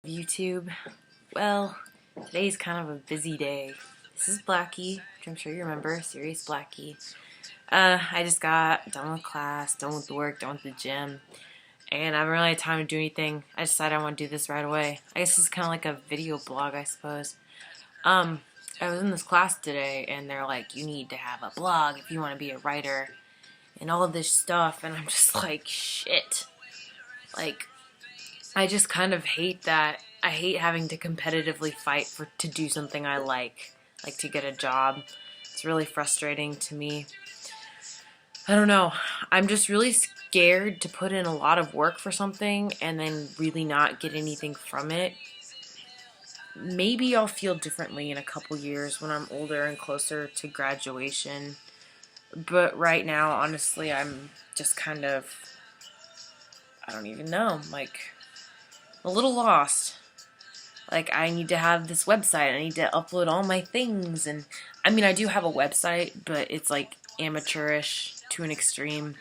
YouTube. Well, today's kind of a busy day. This is Blackie, which I'm sure you remember, Serious Blackie. I just got done with class, done with work, done with the gym, and I haven't really had time to do anything. I decided I want to do this right away. I guess it's kind of like a video blog, I suppose. I was in this class today, and they're like, you need to have a blog if you want to be a writer, and all of this stuff, and I'm just like, shit. Like, I just kind of hate that. I hate having to competitively fight to do something I like to get a job. It's really frustrating to me. I don't know. I'm just really scared to put in a lot of work for something and then really not get anything from it. Maybe I'll feel differently in a couple years when I'm older and closer to graduation. But right now, honestly, I'm just kind of, I don't even know, like, a little lost. Like, I need to have this website, I need to upload all my things, and I mean, I do have a website, but it's like amateurish to an extreme.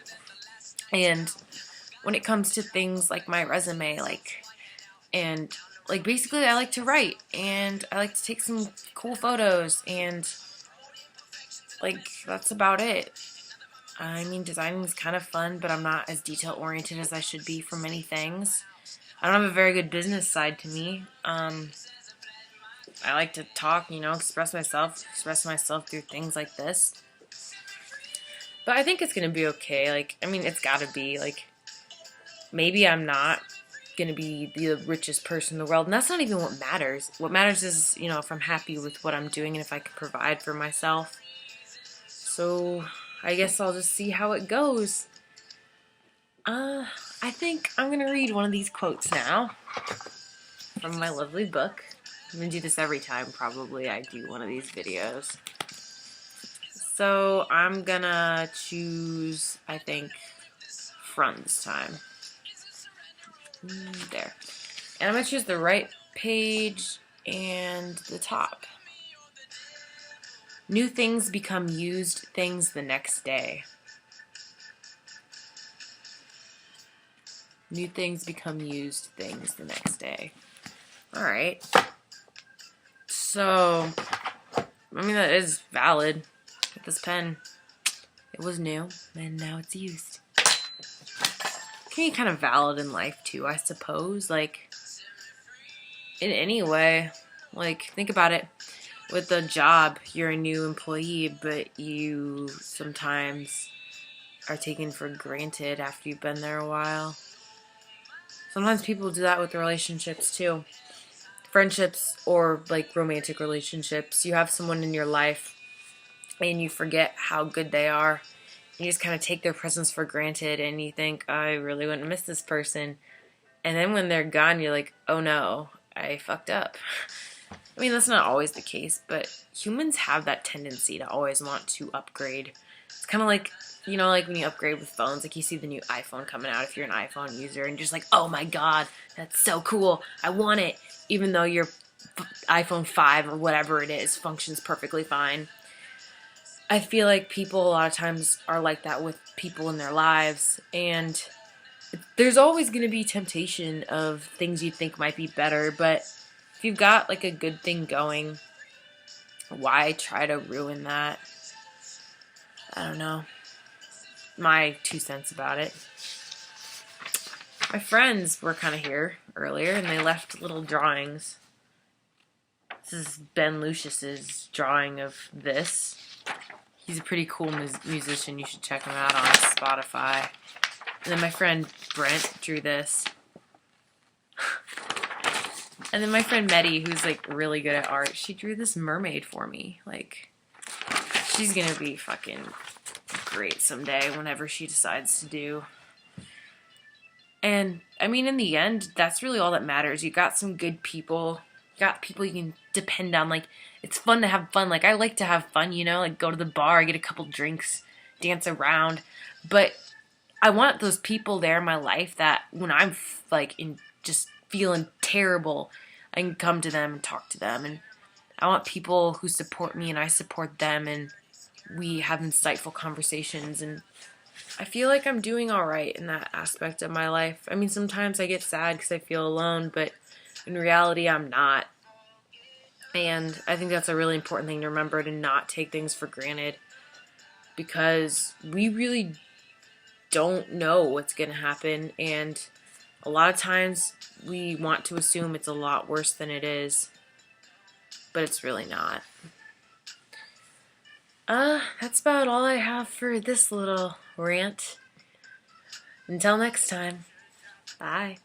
And when it comes to things like my resume, basically I like to write, and I like to take some cool photos, and like, that's about it. I mean, designing is kind of fun, but I'm not as detail oriented as I should be for many things. I don't have a very good business side to me. I like to talk, express myself through things like this. But I think it's going to be okay. Like, I mean, it's got to be. Like, maybe I'm not going to be the richest person in the world. And that's not even what matters. What matters is, if I'm happy with what I'm doing and if I can provide for myself. So, I guess I'll just see how it goes. I think I'm going to read one of these quotes now from my lovely book. I'm going to do this every time, probably, I do one of these videos. So I'm going to choose, I think, front this time. There. And I'm going to choose the right page and the top. New things become used things the next day. New things become used things the next day. Alright. So, I mean, that is valid. With this pen, it was new, and now it's used. Can be kind of valid in life, too, I suppose. Like, in any way. Like, think about it. With a job, you're a new employee, but you sometimes are taken for granted after you've been there a while. Sometimes people do that with relationships, too. Friendships or, like, romantic relationships. You have someone in your life and you forget how good they are. You just kind of take their presence for granted and you think, I really wouldn't miss this person. And then when they're gone, you're like, oh no, I fucked up. I mean, that's not always the case, but humans have that tendency to always want to upgrade. It's kind of like, like when you upgrade with phones, like you see the new iPhone coming out if you're an iPhone user, and you're just like, oh my god, that's so cool, I want it, even though your iPhone 5 or whatever it is functions perfectly fine. I feel like people a lot of times are like that with people in their lives, and there's always going to be temptation of things you think might be better, but if you've got like a good thing going, why try to ruin that? I don't know. My 2 cents about it. My friends were kind of here earlier, and they left little drawings. This is Ben Lucius's drawing of this. He's a pretty cool musician. You should check him out on Spotify. And then my friend Brent drew this. And then my friend Meddy, who's like really good at art, she drew this mermaid for me. Like, she's gonna be fucking great someday whenever she decides to do. And I mean, in the end, that's really all that matters. You got some good people. You got people you can depend on. Like, it's fun to have fun. Like, I like to have fun, like go to the bar, get a couple drinks, dance around. But I want those people there in my life that when I'm like just feeling terrible, I can come to them and talk to them. And I want people who support me and I support them, and we have insightful conversations. And I feel like I'm doing all right in that aspect of my life. I mean, sometimes I get sad because I feel alone, but In reality, I'm not. And I think that's a really important thing to remember, to not take things for granted, because we really don't know what's going to happen, and a lot of times we want to assume it's a lot worse than it is, but it's really not. That's about all I have for this little rant. Until next time, bye.